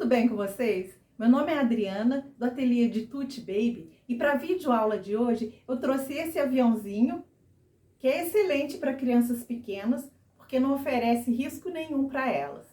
tudo bem com vocês? Meu nome é Adriana, do ateliê de Tutti Baby, e para a videoaula de hoje eu trouxe esse aviãozinho, que é excelente para crianças pequenas, porque não oferece risco nenhum para elas.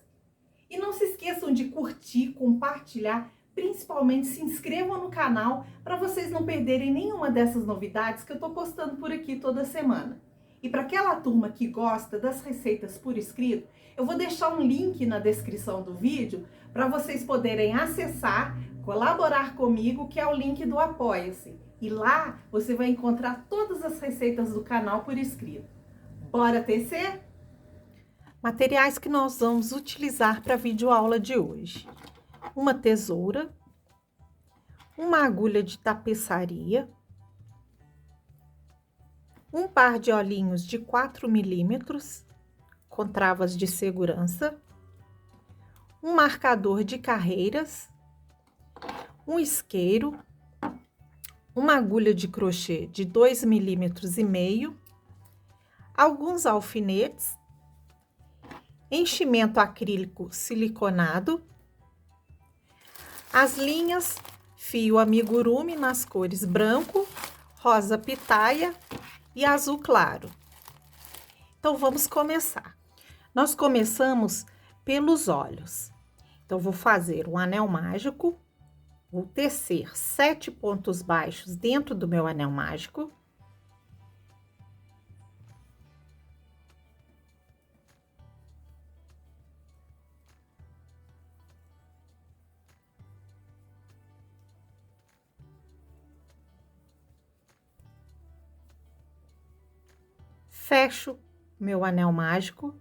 E não se esqueçam de curtir, compartilhar, principalmente se inscrevam no canal para vocês não perderem nenhuma dessas novidades que eu estou postando por aqui toda semana. E para aquela turma que gosta das receitas por escrito, eu vou deixar um link na descrição do vídeo para vocês poderem acessar, colaborar comigo, que é o link do Apoia-se. E lá você vai encontrar todas as receitas do canal por escrito. Bora tecer? Materiais que nós vamos utilizar para a videoaula de hoje: uma tesoura, uma agulha de tapeçaria, um par de olhinhos de 4 milímetros com travas de segurança, um marcador de carreiras, um isqueiro, uma agulha de crochê de 2,5 milímetros, alguns alfinetes, enchimento acrílico siliconado, as linhas fio amigurumi nas cores branco, rosa pitaia e azul claro. Então vamos começar. Nós começamos pelos olhos. Então vou fazer um anel mágico, vou tecer 7 pontos baixos dentro do meu anel mágico. Fecho meu anel mágico,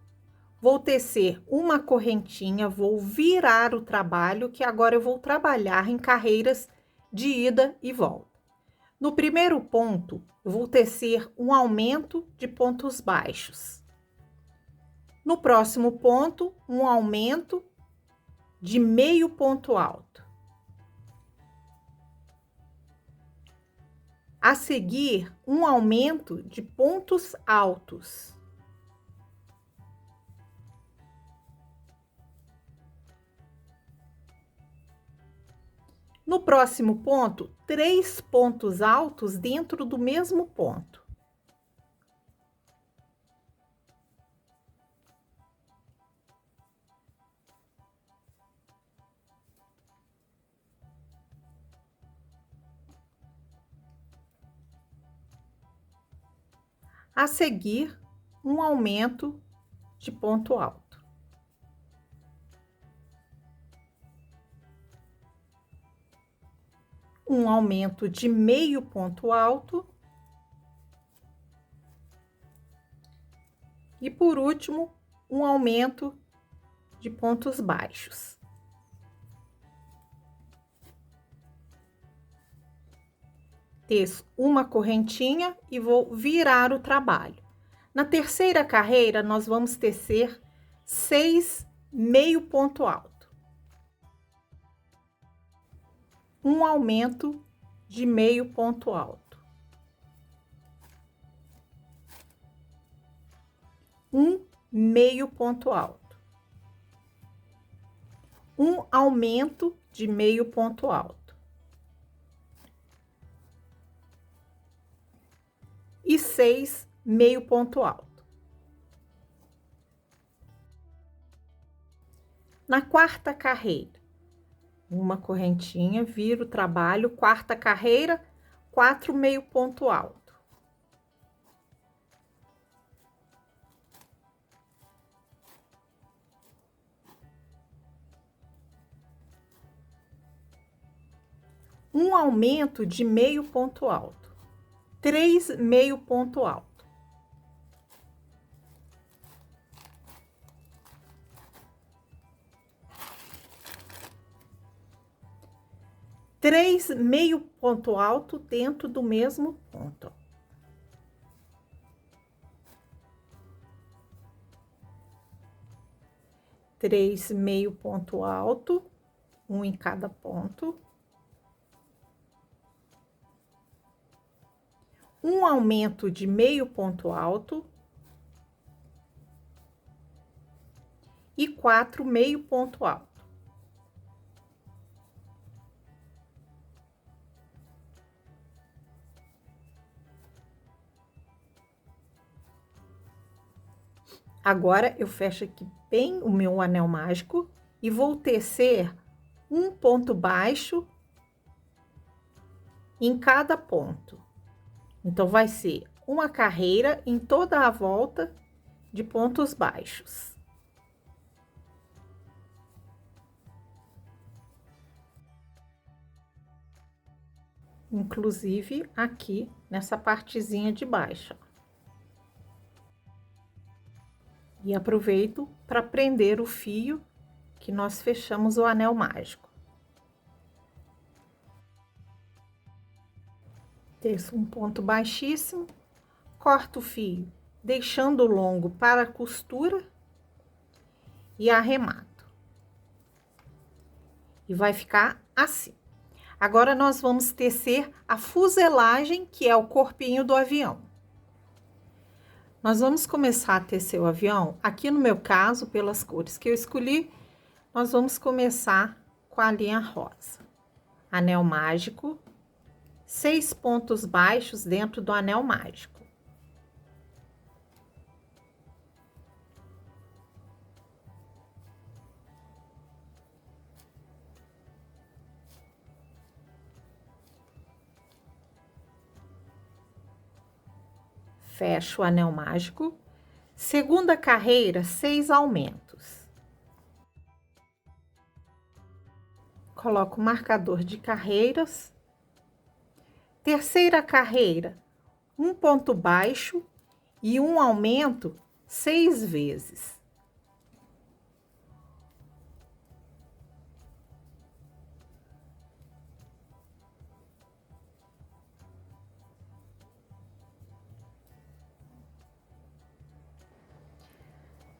vou tecer uma correntinha, vou virar o trabalho, que agora eu vou trabalhar em carreiras de ida e volta. No primeiro ponto, eu vou tecer um aumento de pontos baixos. No próximo ponto, um aumento de meio ponto alto. A seguir, um aumento de pontos altos. No próximo ponto, 3 pontos altos dentro do mesmo ponto. A seguir, um aumento de ponto alto. Um aumento de meio ponto alto. E por último, um aumento de pontos baixos. Teço uma correntinha e vou virar o trabalho. Na terceira carreira, nós vamos tecer 6 meio ponto alto. Um aumento de meio ponto alto. Um meio ponto alto. Um aumento de meio ponto alto. E 6 meio ponto alto. Na quarta carreira, uma correntinha, viro o trabalho, quarta carreira, 4 meio ponto alto. Um aumento de meio ponto alto. 3 meio ponto alto. Três meio ponto alto dentro do mesmo ponto. Três meio ponto alto, um em cada ponto. Um aumento de meio ponto alto e 4 meio ponto alto. Agora, eu fecho aqui bem o meu anel mágico e vou tecer um ponto baixo em cada ponto. Então, vai ser uma carreira em toda a volta de pontos baixos. Inclusive aqui nessa partezinha de baixo. E aproveito para prender o fio que nós fechamos o anel mágico. Teço um ponto baixíssimo, corto o fio, deixando longo para a costura e arremato. E vai ficar assim. Agora, nós vamos tecer a fuselagem, que é o corpinho do avião. Nós vamos começar a tecer o avião, aqui no meu caso, pelas cores que eu escolhi, nós vamos começar com a linha rosa. Anel mágico, 6 pontos baixos dentro do anel mágico. Fecho o anel mágico. Segunda carreira, 6 aumentos. Coloco o marcador de carreiras. Terceira carreira, um ponto baixo e um aumento 6 vezes.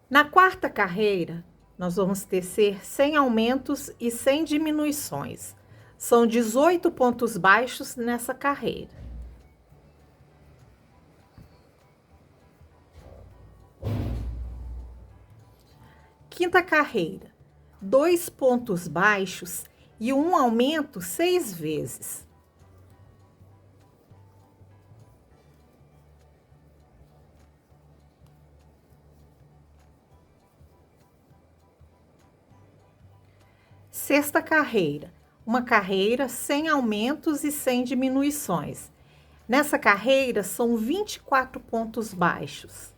Na quarta carreira, nós vamos tecer 100 aumentos e 100 diminuições. São 18 pontos baixos nessa carreira. Quinta carreira, 2 pontos baixos e um aumento 6 vezes. Sexta carreira, uma carreira sem aumentos e sem diminuições. Nessa carreira são 24 pontos baixos.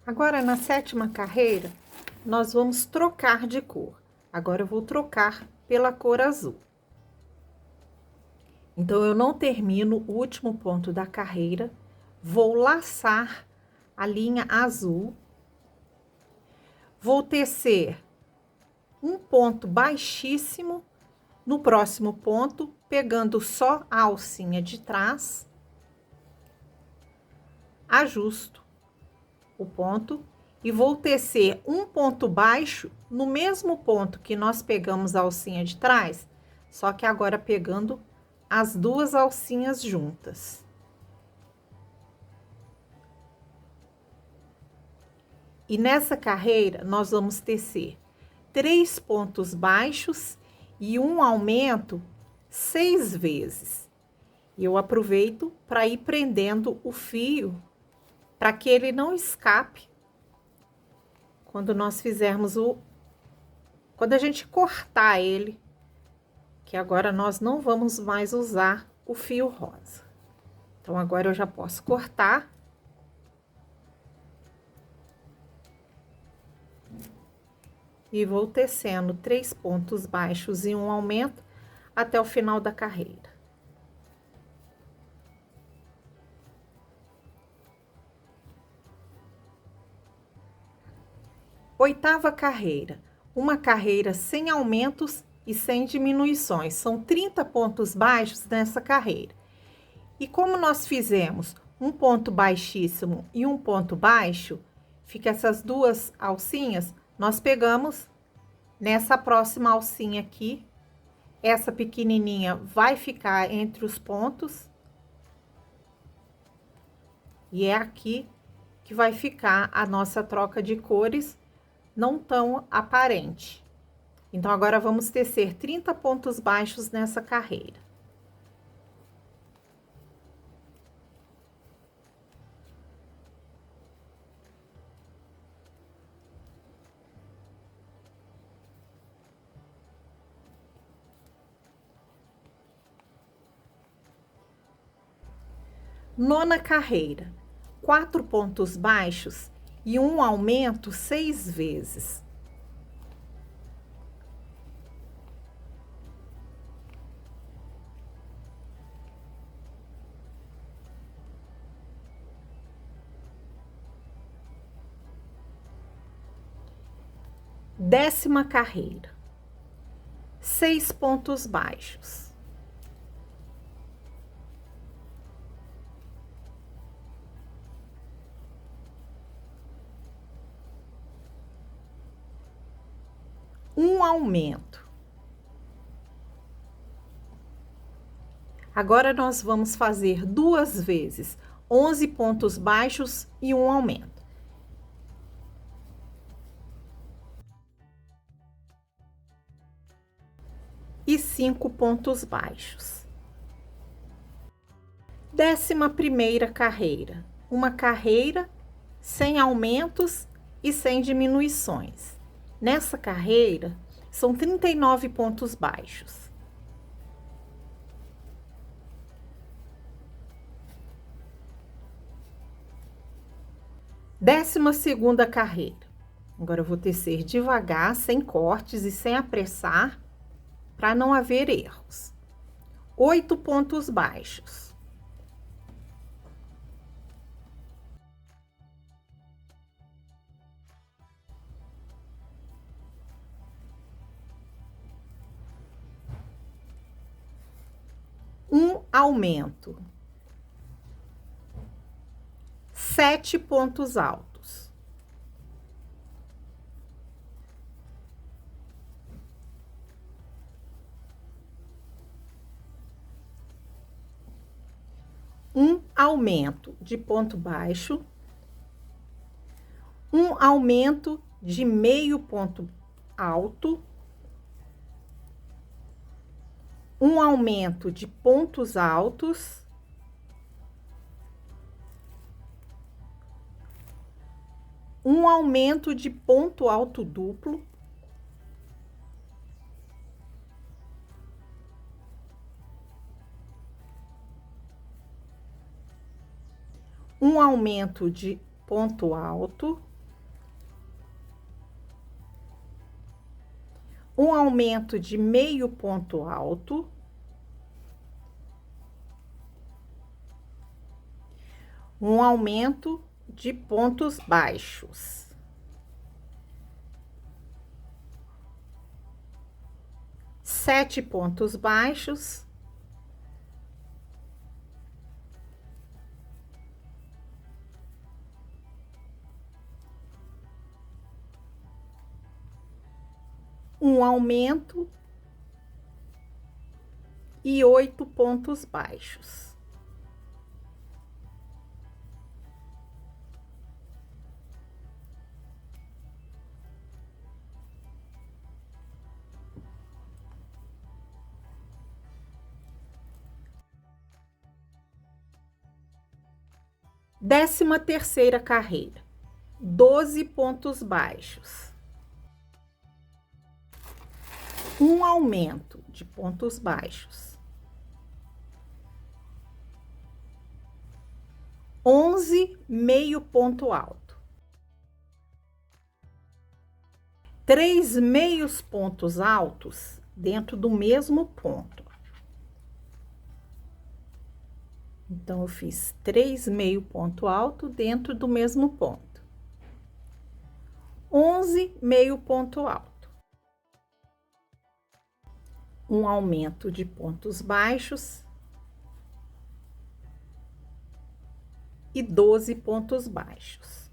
Agora, na sétima carreira, nós vamos trocar de cor. Agora, eu vou trocar pela cor azul. Então, eu não termino o último ponto da carreira, vou laçar a linha azul, vou tecer um ponto baixíssimo no próximo ponto, pegando só a alcinha de trás, ajusto o ponto e vou tecer um ponto baixo no mesmo ponto que nós pegamos a alcinha de trás, só que agora pegando as duas alcinhas juntas. E nessa carreira, nós vamos tecer 3 pontos baixos e um aumento 6 vezes. E eu aproveito para ir prendendo o fio, para que ele não escape quando nós fizermos quando a gente cortar ele, que agora nós não vamos mais usar o fio rosa. Então, agora eu já posso cortar. E vou tecendo 3 pontos baixos e um aumento até o final da carreira. Oitava carreira, uma carreira sem aumentos e sem diminuições. São 30 pontos baixos nessa carreira. E como nós fizemos um ponto baixíssimo e um ponto baixo, fica essas duas alcinhas, nós pegamos nessa próxima alcinha aqui, essa pequenininha vai ficar entre os pontos, e é aqui que vai ficar a nossa troca de cores, não tão aparente. Então, agora vamos tecer 30 pontos baixos nessa carreira. Nona carreira, 4 pontos baixos e um aumento 6 vezes. Décima carreira, 6 pontos baixos. Um aumento. Agora nós vamos fazer 2 vezes 11 pontos baixos e um aumento. E 5 pontos baixos. 11ª carreira, uma carreira sem aumentos e sem diminuições. Nessa carreira, são 39 pontos baixos. Décima segunda carreira. Agora eu vou tecer devagar, sem cortes e sem apressar, para não haver erros. 8 pontos baixos. Um aumento. 7 pontos altos. Um aumento de ponto baixo. Um aumento de meio ponto alto. Um aumento de pontos altos. Um aumento de ponto alto duplo. Um aumento de ponto alto. Um aumento de meio ponto alto. Um aumento de pontos baixos. Sete pontos baixos. Um aumento e 8 pontos baixos. Décima terceira carreira, 12 pontos baixos. Um aumento de pontos baixos. 11 meio ponto alto. 3 meios pontos altos dentro do mesmo ponto. Então, eu fiz 3 meio ponto alto dentro do mesmo ponto. 11 meio ponto alto. Um aumento de pontos baixos. E 12 pontos baixos.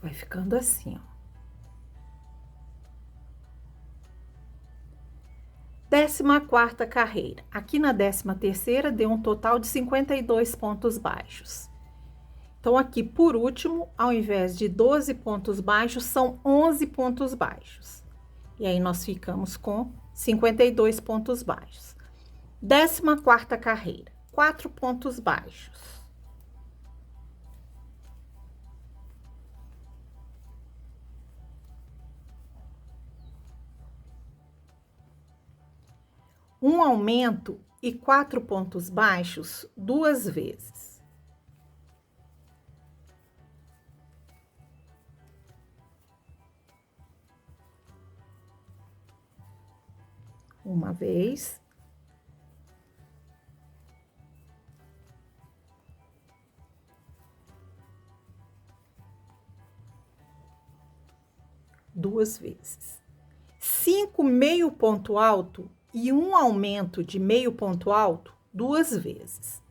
Vai ficando assim, ó. 14ª carreira. Aqui na 13ª deu um total de 52 pontos baixos. Então, aqui, por último, ao invés de 12 pontos baixos, são 11 pontos baixos. E aí, nós ficamos com 52 pontos baixos. 14ª carreira, 4 pontos baixos. Um aumento e 4 pontos baixos 2 vezes. Uma vez. Duas vezes. 5 meio ponto alto e um aumento de meio ponto alto 2 vezes.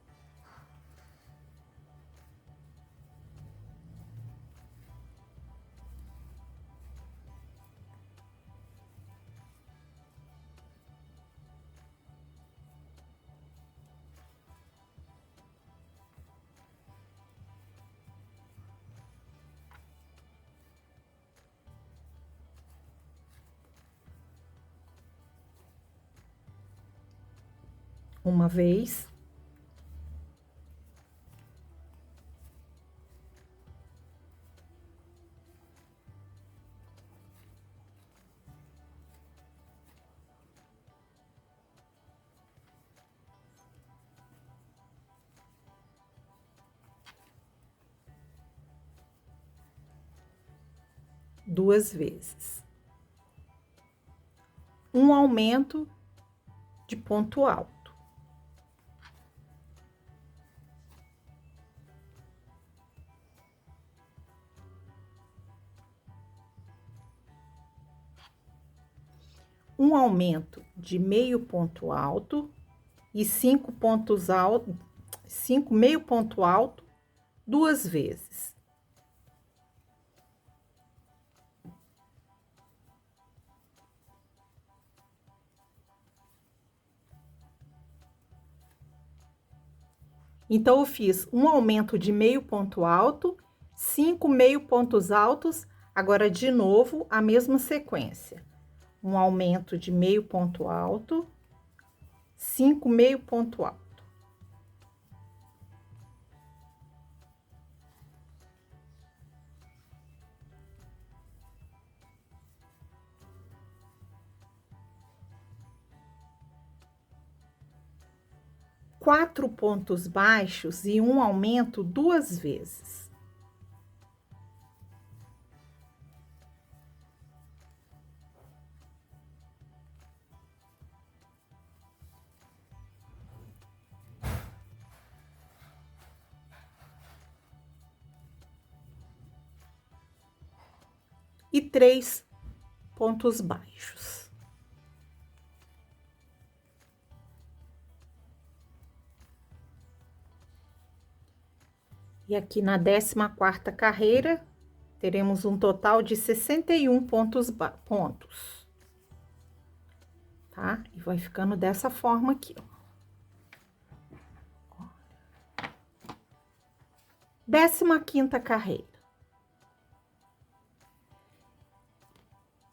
Uma vez. Duas vezes. Um aumento de ponto alto. Um aumento de meio ponto alto e 5 pontos altos, 5 meio ponto alto 2 vezes. Então, eu fiz um aumento de meio ponto alto, 5 meio pontos altos, agora de novo a mesma sequência. Um aumento de meio ponto alto, 5 meio ponto alto. Quatro pontos baixos e um aumento 2 vezes. E 3 pontos baixos. E aqui na 14ª carreira, teremos um total de 61 pontos, tá? E vai ficando dessa forma aqui, ó. 15ª carreira.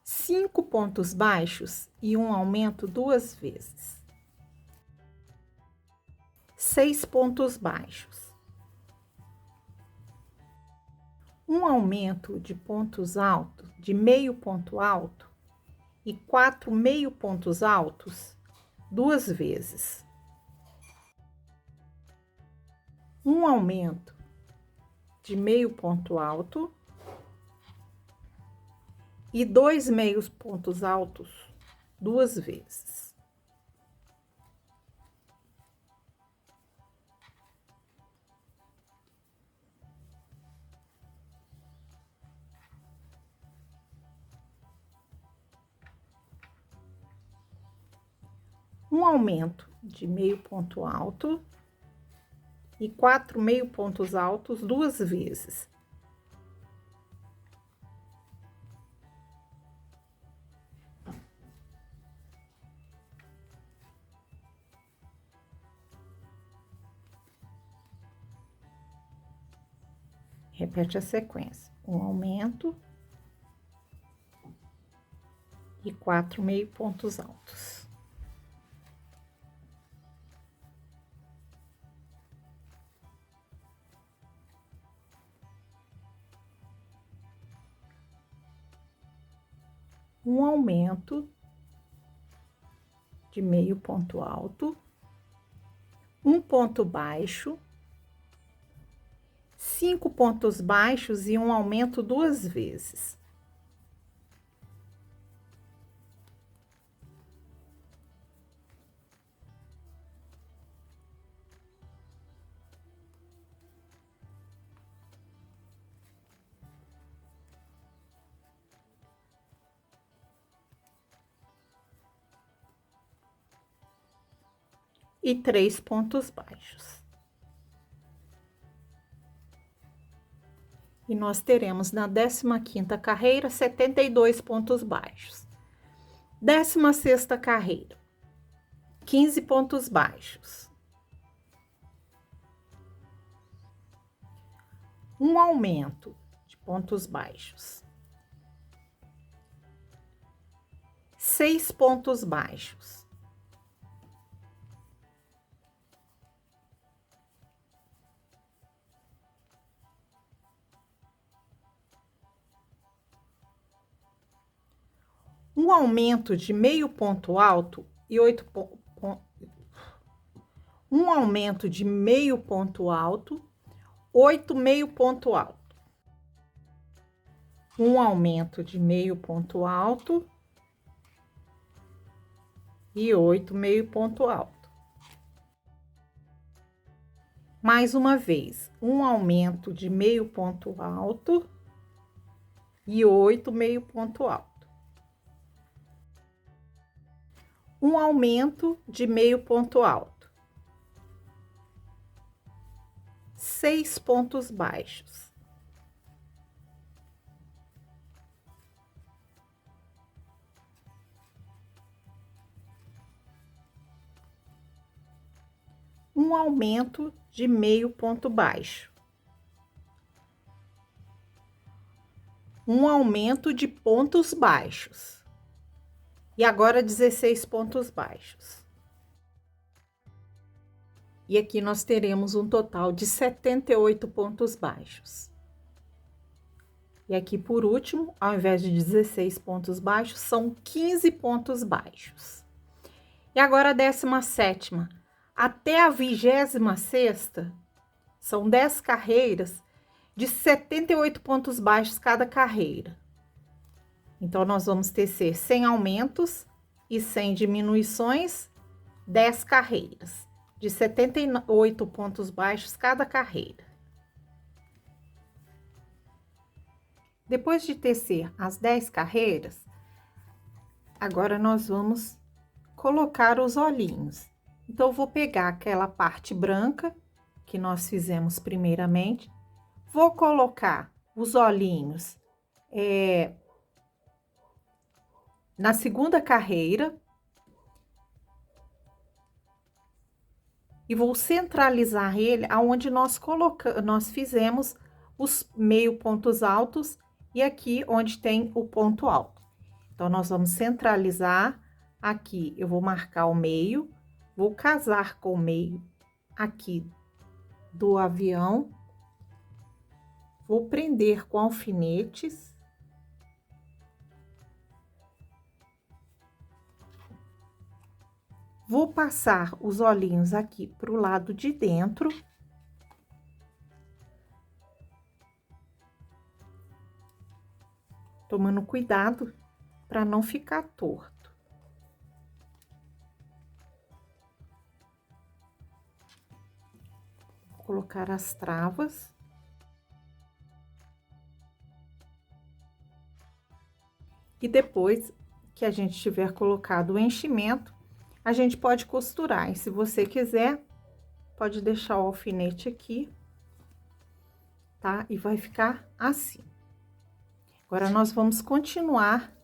5 pontos baixos e um aumento 2 vezes. 6 pontos baixos. Um aumento de pontos altos, de meio ponto alto, e 4 meio pontos altos 2 vezes. Um aumento de meio ponto alto e 2 meios pontos altos 2 vezes. Um aumento de meio ponto alto e 4 meio pontos altos 2 vezes. Repete a sequência. Um aumento e 4 meio pontos altos. Um aumento de meio ponto alto um ponto baixo, 5 pontos baixos e um aumento 2 vezes. E 3 pontos baixos. E nós teremos na 15ª carreira 72 pontos baixos. 16ª carreira, 15 pontos baixos. Um aumento de pontos baixos. 6 pontos baixos. Um aumento de meio ponto alto e 8 um aumento de meio ponto alto, 8 meio ponto alto. Um aumento de meio ponto alto e 8 meio ponto alto. Mais uma vez, um aumento de meio ponto alto e 8 meio ponto alto. Um aumento de meio ponto alto. 6 pontos baixos. Um aumento de meio ponto baixo. Um aumento de pontos baixos. E agora 16 pontos baixos. E aqui nós teremos um total de 78 pontos baixos. E aqui, por último, ao invés de 16 pontos baixos, são 15 pontos baixos. E agora a 17ª. Até a 26ª, são 10 carreiras de 78 pontos baixos cada carreira. Então, nós vamos tecer 100 aumentos e 100 diminuições, 10 carreiras, de 78 pontos baixos cada carreira. Depois de tecer as 10 carreiras, agora nós vamos colocar os olhinhos. Então, eu vou pegar aquela parte branca que nós fizemos primeiramente, vou colocar os olhinhos na segunda carreira e vou centralizar ele aonde nós fizemos os meio pontos altos e aqui onde tem o ponto alto. Então, nós vamos centralizar aqui, eu vou marcar o meio, vou casar com o meio aqui do avião, vou prender com alfinetes. Vou passar os olhinhos aqui pro lado de dentro. Tomando cuidado para não ficar torto. Vou colocar as travas. E depois que a gente tiver colocado o enchimento, a gente pode costurar. E se você quiser, pode deixar o alfinete aqui, tá? E vai ficar assim. Agora, nós vamos continuar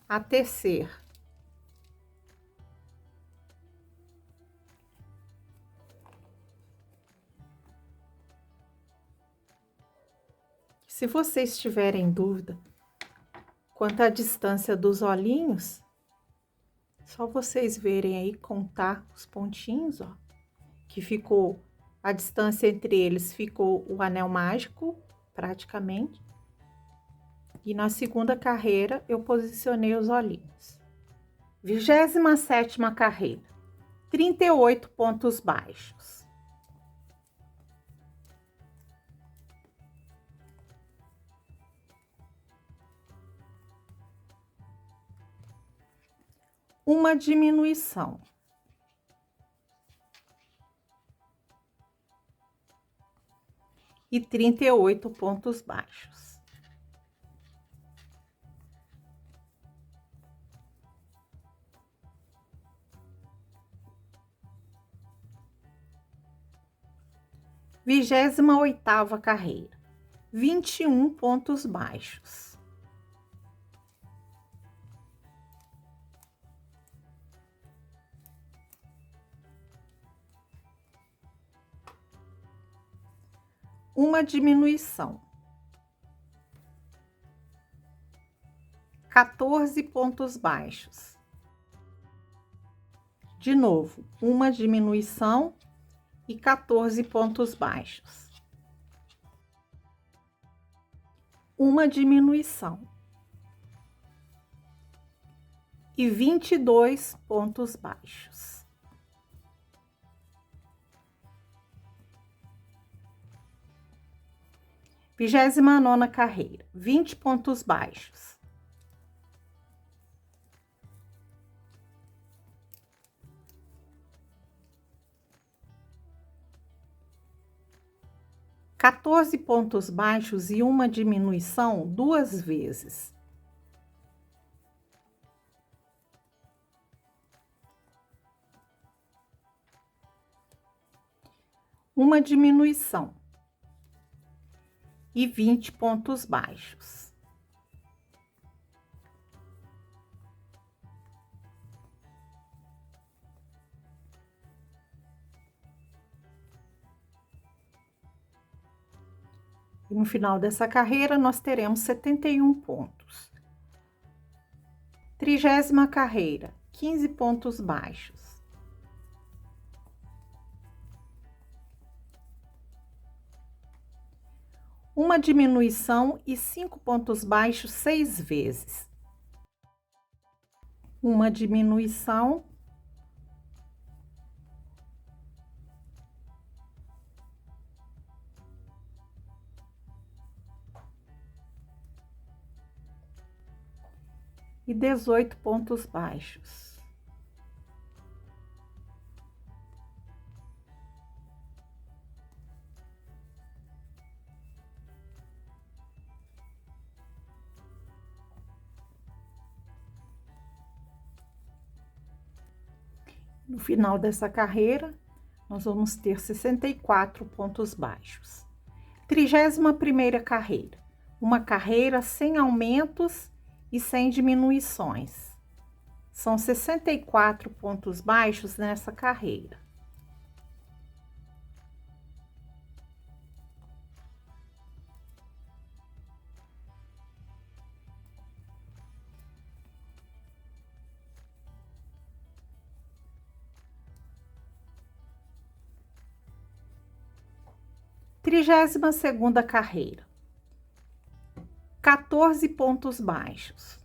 a tecer. Se vocês tiverem dúvida quanto à distância dos olhinhos, só vocês verem aí, contar os pontinhos, ó, que ficou, a distância entre eles ficou o anel mágico, praticamente. E na segunda carreira, eu posicionei os olhinhos. 27ª carreira. 38 pontos baixos. Uma diminuição. E 38 pontos baixos. Vigésima oitava carreira, 21 pontos baixos. Uma diminuição. 14 pontos baixos. De novo, uma diminuição e 14 pontos baixos. Uma diminuição. E 22 pontos baixos. Vigésima nona carreira, 20 pontos baixos. Quatorze pontos baixos e uma diminuição 2 vezes. Uma diminuição. E 20 pontos baixos. E no final dessa carreira, nós teremos 71 pontos. 30ª carreira, 15 pontos baixos. Uma diminuição e 5 pontos baixos 6 vezes. Uma diminuição. E 18 pontos baixos. No final dessa carreira, nós vamos ter 64 pontos baixos. 31ª carreira, uma carreira sem aumentos e sem diminuições. São 64 pontos baixos nessa carreira. Trigésima segunda carreira, 14 pontos baixos.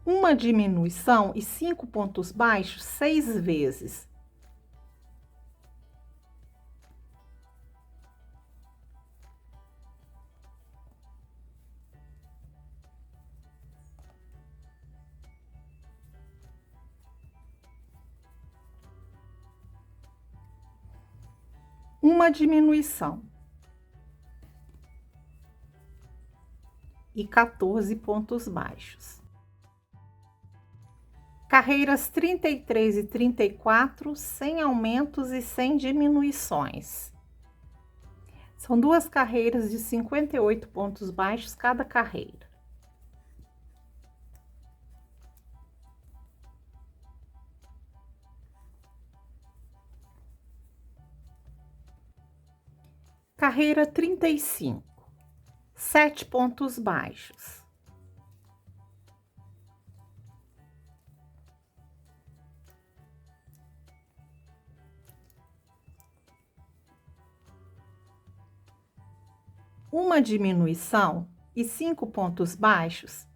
Uma diminuição e 5 pontos baixos 6 vezes. Uma diminuição. E 14 pontos baixos. Carreiras 33 e 34, sem aumentos e sem diminuições. São 2 carreiras de 58 pontos baixos cada carreira. Carreira 35, 7 pontos baixos. Uma diminuição e 5 pontos baixos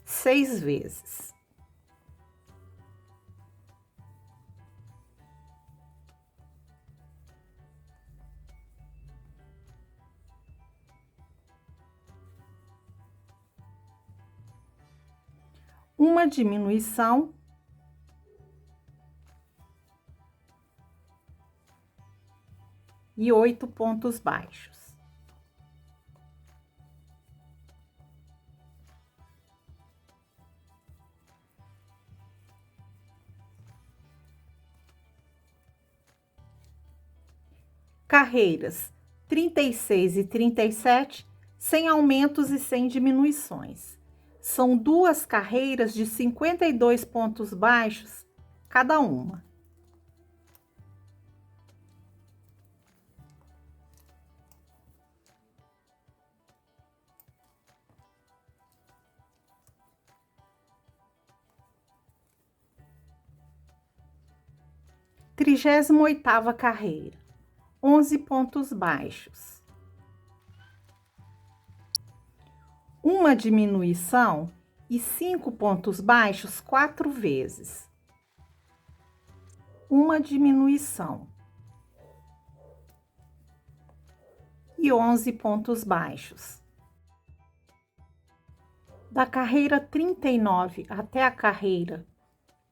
6 vezes. uma diminuição e 8 pontos baixos. Carreiras 36 e 37, sem aumentos e sem diminuições. São duas carreiras de 52 pontos baixos cada uma. Trigésima oitava carreira, 11 pontos baixos. Uma diminuição e 5 pontos baixos 4 vezes. Uma diminuição e 11 pontos baixos. Da carreira 39 até a carreira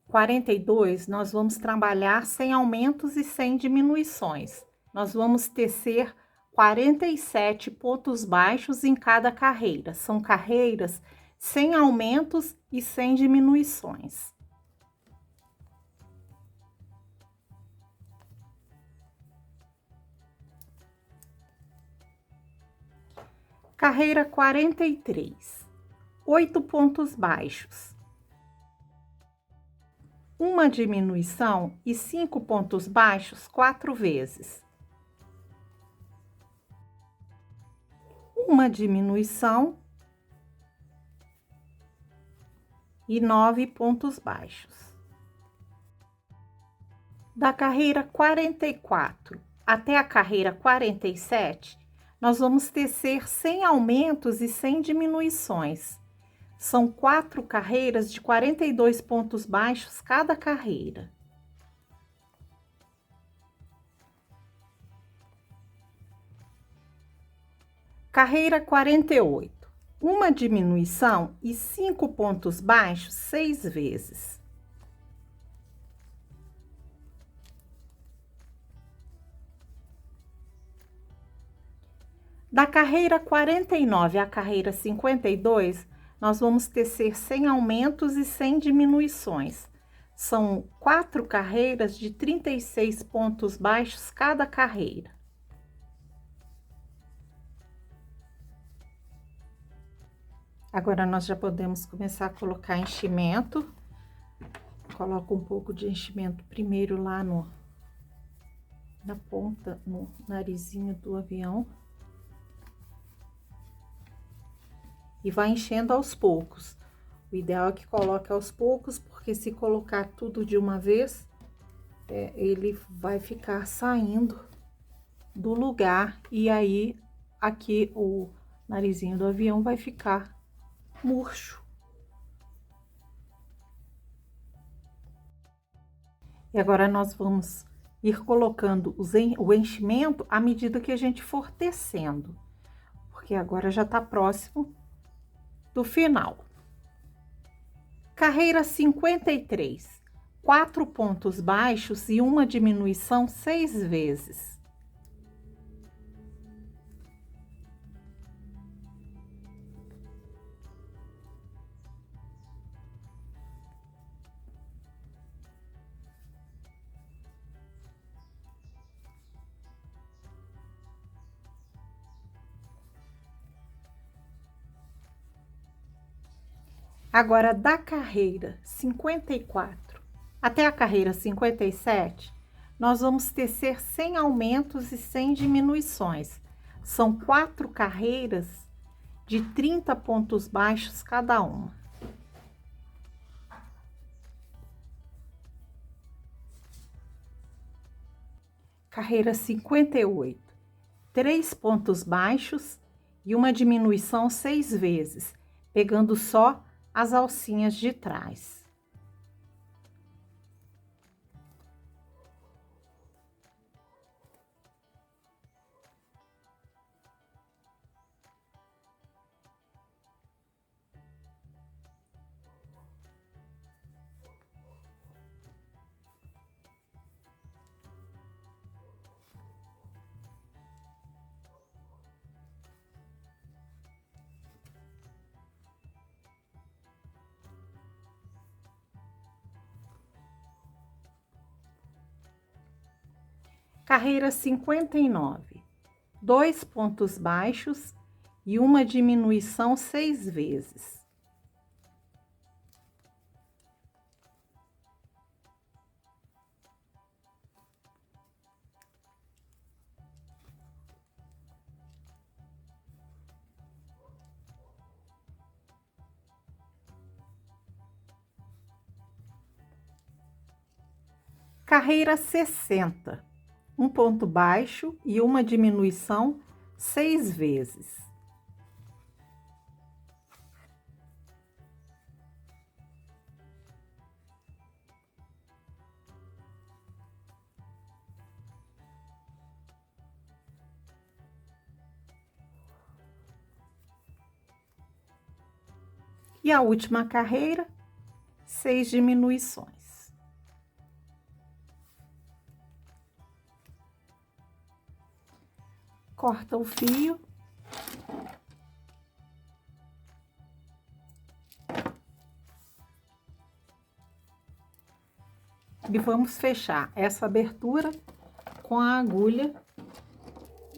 42, nós vamos trabalhar sem aumentos e sem diminuições. Nós vamos tecer 47 pontos baixos em cada carreira. São carreiras sem aumentos e sem diminuições. Carreira 43, 8 pontos baixos. Uma diminuição e 5 pontos baixos 4 vezes. Uma diminuição e 9 pontos baixos. Da carreira 44 até a carreira 47, nós vamos tecer sem aumentos e sem diminuições. São 4 carreiras de 42 pontos baixos cada carreira. Carreira 48. Uma diminuição e 5 pontos baixos 6 vezes. Da carreira 49 à carreira 52, nós vamos tecer sem aumentos e sem diminuições. São 4 carreiras de 36 pontos baixos cada carreira. Agora, nós já podemos começar a colocar enchimento. Coloco um pouco de enchimento primeiro lá na ponta, no narizinho do avião. E vai enchendo aos poucos. O ideal é que coloque aos poucos, porque se colocar tudo de uma vez, ele vai ficar saindo do lugar. E aí, aqui o narizinho do avião vai ficar murcho. E agora nós vamos ir colocando o enchimento à medida que a gente for tecendo, porque agora já tá próximo do final. Carreira 53, 4 pontos baixos e uma diminuição 6 vezes. Agora, da carreira 54 até a carreira 57, nós vamos tecer sem aumentos e sem diminuições. São 4 carreiras de 30 pontos baixos cada uma. Carreira 58, 3 pontos baixos e uma diminuição 6 vezes, pegando só as alcinhas de trás. Carreira 59, 2 pontos baixos e uma diminuição 6 vezes. Carreira 60, um ponto baixo e uma diminuição 6 vezes. E a última carreira, 6 diminuições. Corta o fio. E vamos fechar essa abertura com a agulha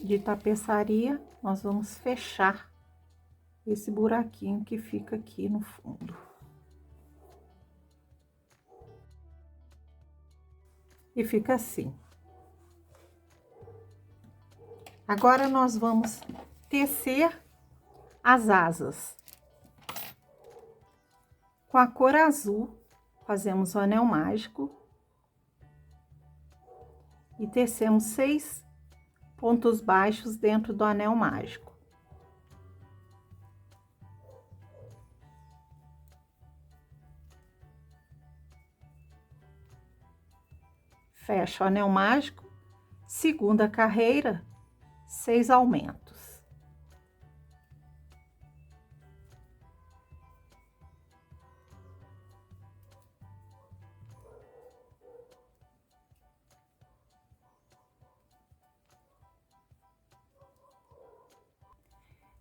de tapeçaria. Nós vamos fechar esse buraquinho que fica aqui no fundo. E fica assim. Agora nós vamos tecer as asas. Com a cor azul, fazemos o anel mágico e tecemos 6 pontos baixos dentro do anel mágico. Fecha o anel mágico, segunda carreira, 6 aumentos.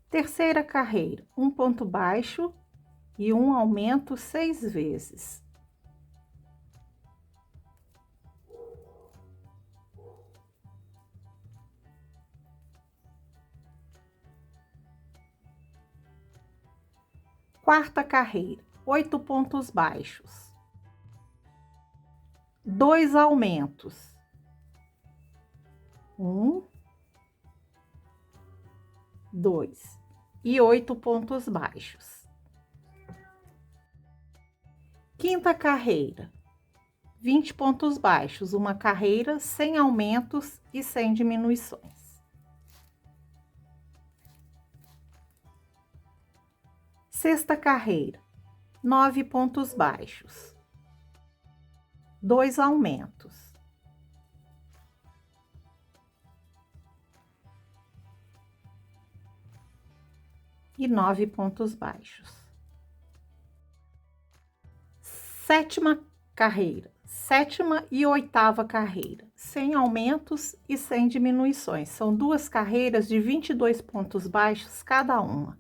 Terceira carreira, um ponto baixo e um aumento 6 vezes. Quarta carreira, 8 pontos baixos, 2 aumentos, 1, 2 e 8 pontos baixos. Quinta carreira, 20 pontos baixos, uma carreira sem aumentos e sem diminuições. Sexta carreira, 9 pontos baixos, 2 aumentos. E 9 pontos baixos. Sétima carreira, sétima e oitava carreira, sem aumentos e sem diminuições. São 2 carreiras de 22 pontos baixos cada uma.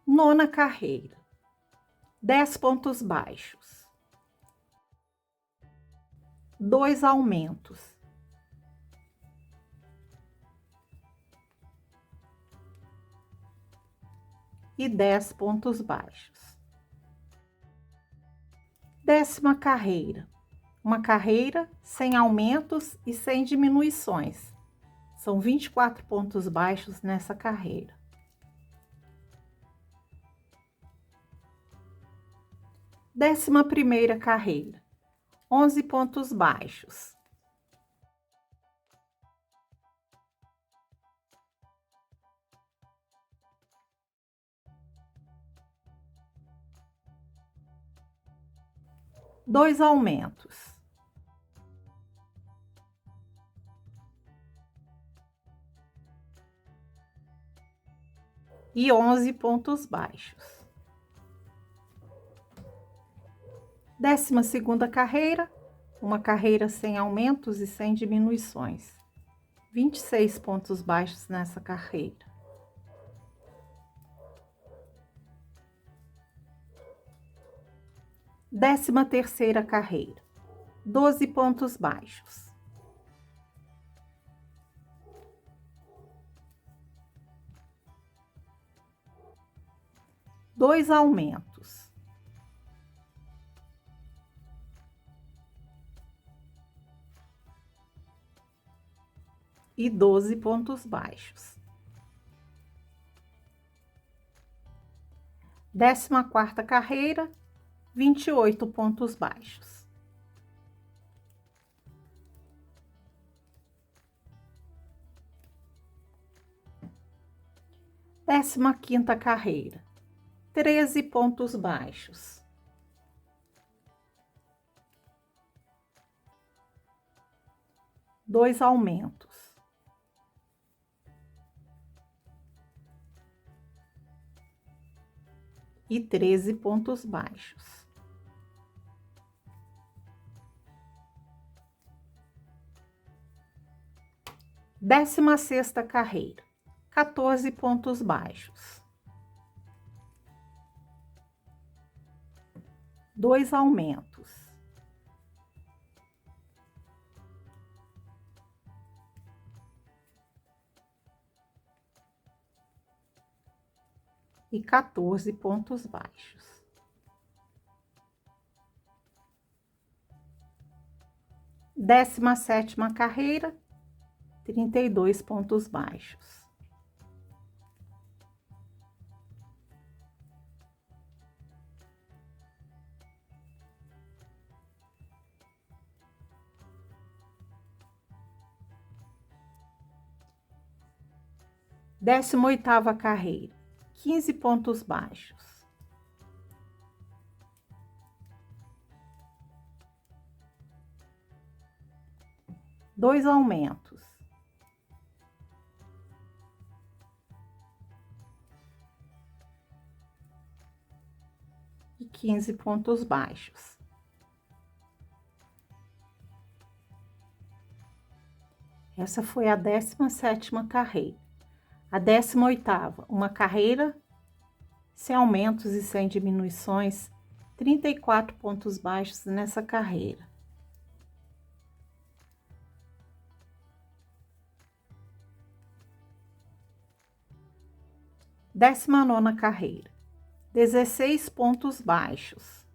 Nona carreira, 10 pontos baixos, 2 aumentos. E 10 pontos baixos. Décima carreira, uma carreira sem aumentos e sem diminuições. São 24 pontos baixos nessa carreira. Décima primeira carreira, 11 pontos baixos. Dois aumentos. E 11 pontos baixos. 12ª carreira, uma carreira sem aumentos e sem diminuições. 26 pontos baixos nessa carreira. 13ª carreira, 12 pontos baixos. Dois aumentos. E 12 pontos baixos. 14ª carreira, 28 pontos baixos. Décima quinta carreira, 13 pontos baixos. Dois aumentos. E 13 pontos baixos. Décima sexta carreira, 14 pontos baixos. Dois aumentos. E 14 pontos baixos. Décima sétima carreira, 32 pontos baixos. Décima oitava carreira, 15 pontos baixos. Dois aumentos. E 15 pontos baixos. Essa foi a 17ª carreira. A 18ª, uma carreira sem aumentos e sem diminuições, 34 pontos baixos nessa carreira. Décima nona carreira, 16 pontos baixos.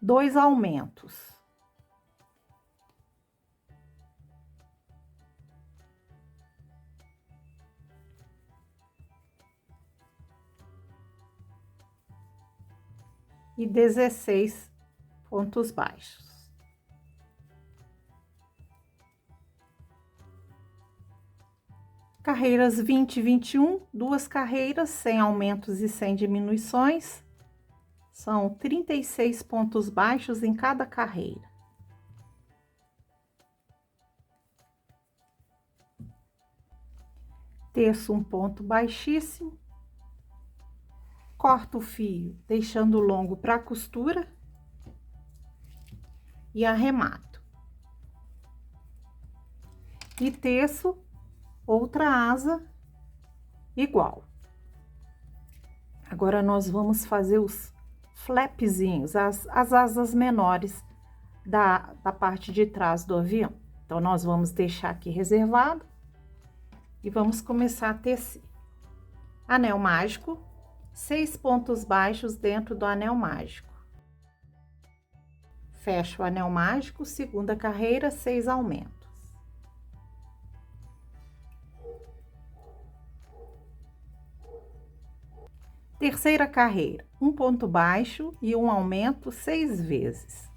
Dois aumentos. E 16 pontos baixos. Carreiras 20 e 21, duas carreiras sem aumentos e sem diminuições. São 36 pontos baixos em cada carreira. Teço um ponto baixíssimo. Corto o fio, deixando longo para a costura. E arremato. E teço outra asa igual. Agora, nós vamos fazer os flapzinhos, as asas menores da parte de trás do avião. Então, nós vamos deixar aqui reservado e vamos começar a tecer. Anel mágico, 6 pontos baixos dentro do anel mágico. Fecho o anel mágico, segunda carreira, 6 aumentos. Terceira carreira, um ponto baixo e um aumento 6 vezes.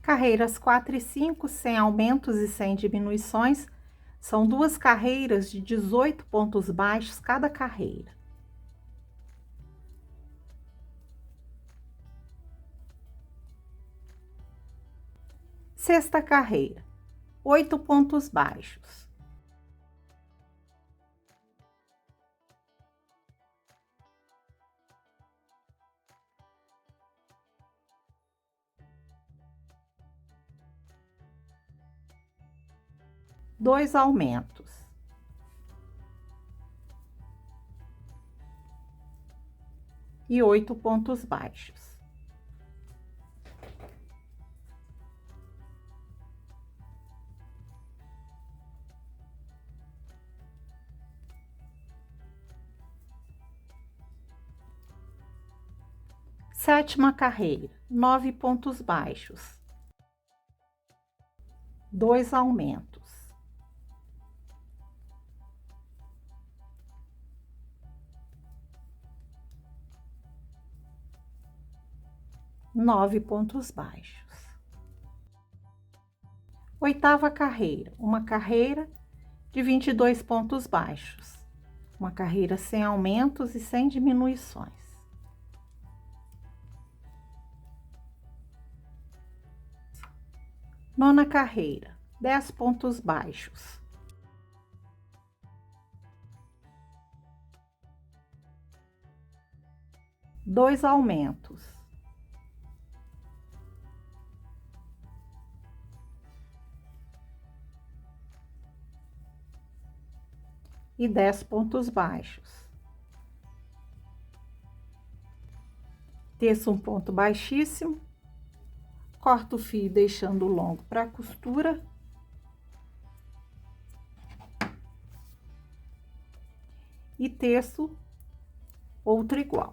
Carreiras 4 e 5, sem aumentos e sem diminuições, são duas carreiras de 18 pontos baixos cada carreira. Sexta carreira, 8 pontos baixos. 2 aumentos. E 8 pontos baixos. Sétima carreira, 9 pontos baixos. 2 aumentos. Nove pontos baixos. Oitava carreira, uma carreira de 22 pontos baixos. Uma carreira sem aumentos e sem diminuições. Nona carreira, 10 pontos baixos. Dois aumentos. E 10 pontos baixos. Teço um ponto baixíssimo, corto o fio deixando longo para a costura. E teço outro igual.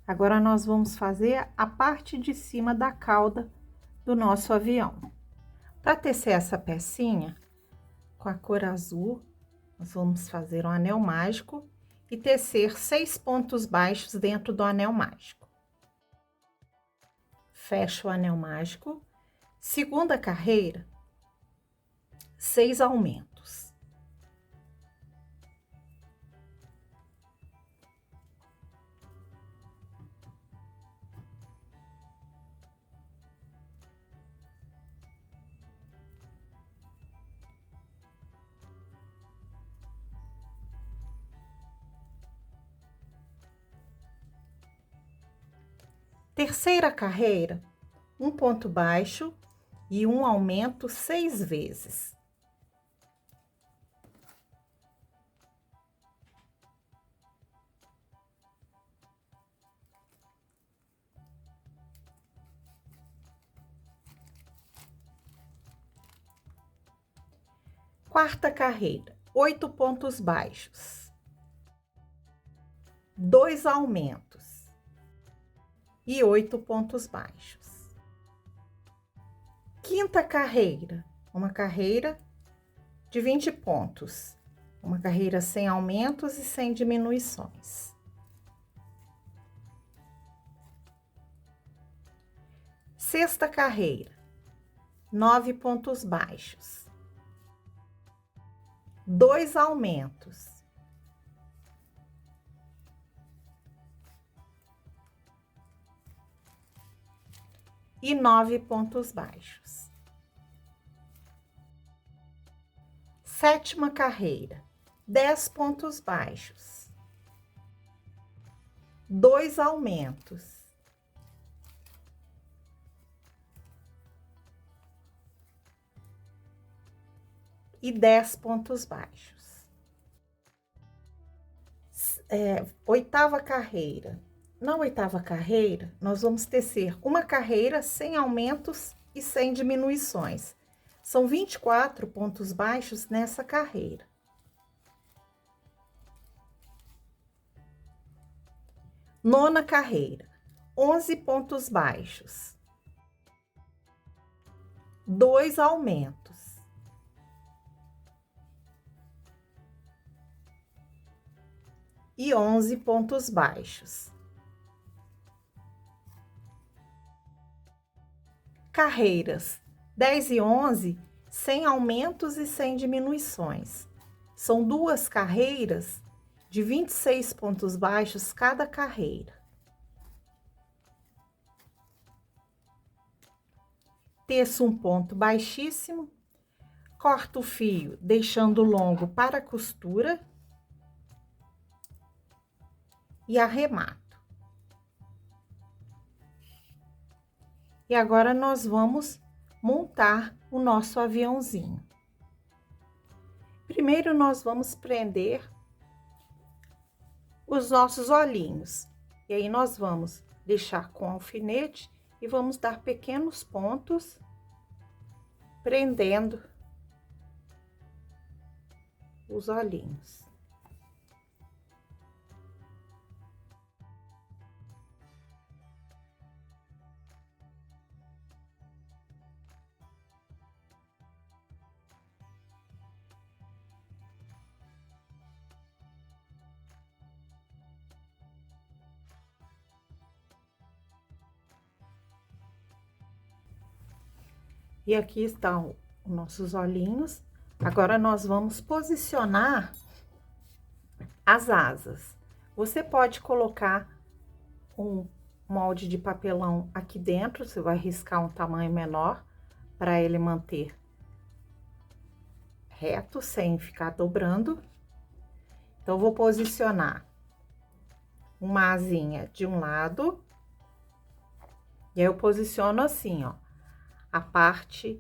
Agora, nós vamos fazer a parte de cima da cauda do nosso avião. Para tecer essa pecinha, com a cor azul, nós vamos fazer um anel mágico e tecer 6 pontos baixos dentro do anel mágico. Fecho o anel mágico, segunda carreira, 6 aumentos. Terceira carreira, um ponto baixo e um aumento 6 vezes. Quarta carreira, 8 pontos baixos. 2 aumentos. E 8 pontos baixos. Quinta carreira, uma carreira de 20 pontos. Uma carreira sem aumentos e sem diminuições. Sexta carreira, 9 pontos baixos. 2 aumentos. E 9 pontos baixos. Sétima carreira, 10 pontos baixos. 2 aumentos. E 10 pontos baixos. Oitava carreira. Na oitava carreira, nós vamos tecer uma carreira sem aumentos e sem diminuições. São 24 pontos baixos nessa carreira. Nona carreira, 11 pontos baixos. 2 aumentos. E 11 pontos baixos. Carreiras 10 e 11, sem aumentos e sem diminuições. São 2 carreiras de 26 pontos baixos cada carreira. Teço um ponto baixíssimo, corto o fio deixando longo para a costura e arremato. E agora nós vamos montar o nosso aviãozinho. Primeiro, nós vamos prender os nossos olhinhos. E aí, nós vamos deixar com alfinete e vamos dar pequenos pontos, prendendo os olhinhos. E aqui estão os nossos olhinhos. Agora, nós vamos posicionar as asas. Você pode colocar um molde de papelão aqui dentro, você vai riscar um tamanho menor para ele manter reto, sem ficar dobrando. Então, eu vou posicionar uma asinha de um lado, e aí eu posiciono assim, ó, a parte,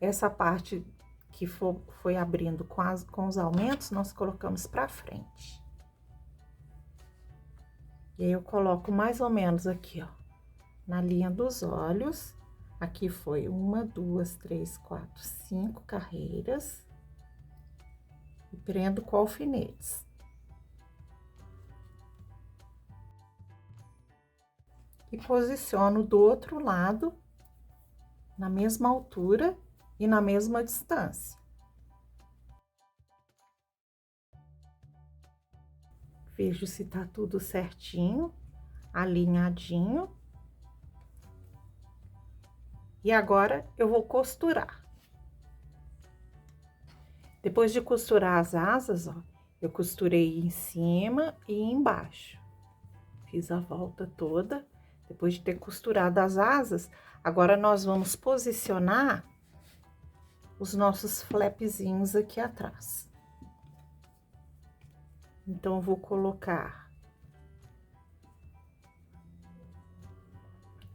essa parte que foi abrindo com os aumentos, nós colocamos para frente. E aí, eu coloco mais ou menos aqui, ó, na linha dos olhos. Aqui foi 1, 2, 3, 4, 5 carreiras. E prendo com alfinetes. E posiciono do outro lado, na mesma altura e na mesma distância. Vejo se tá tudo certinho, alinhadinho. E agora, eu vou costurar. Depois de costurar as asas, ó, eu costurei em cima e embaixo. Fiz a volta toda. Depois de ter costurado as asas, agora nós vamos posicionar os nossos flapzinhos aqui atrás. Então, eu vou colocar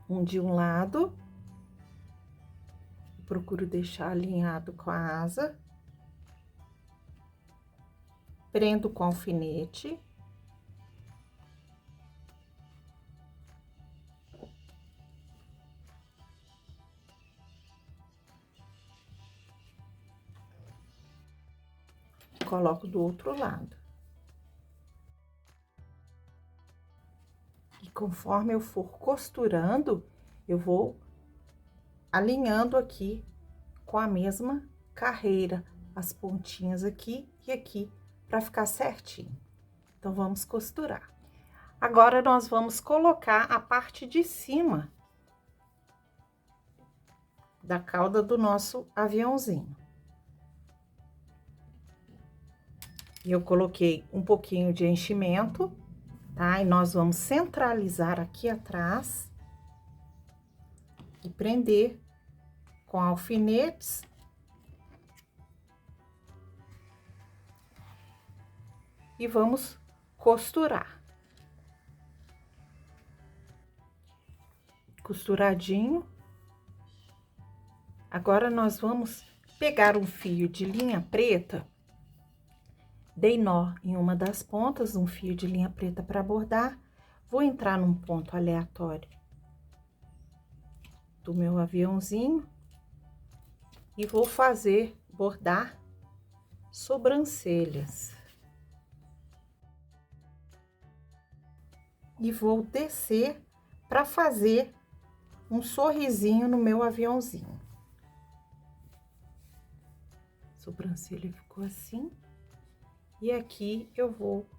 um de um lado, procuro deixar alinhado com a asa, prendo com alfinete. Coloco do outro lado. E conforme eu for costurando, eu vou alinhando aqui com a mesma carreira, as pontinhas aqui e aqui, para ficar certinho. Então, vamos costurar. Agora, nós vamos colocar a parte de cima da cauda do nosso aviãozinho. E eu coloquei um pouquinho de enchimento, tá? E nós vamos centralizar aqui atrás e prender com alfinetes. E vamos costurar. Costuradinho. Agora, nós vamos pegar um fio de linha preta. Dei nó em uma das pontas, um fio de linha preta para bordar. Vou entrar num ponto aleatório do meu aviãozinho e vou fazer bordar sobrancelhas. E vou descer para fazer um sorrisinho no meu aviãozinho. Sobrancelha ficou assim. E aqui eu vou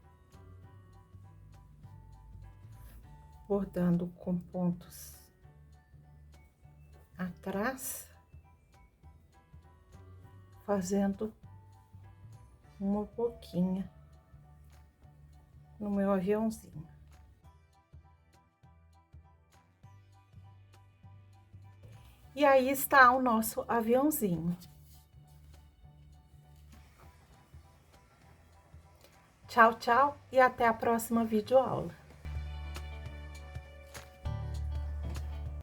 bordando com pontos atrás, fazendo uma boquinha no meu aviãozinho. E aí está o nosso aviãozinho. Tchau, tchau e até a próxima videoaula.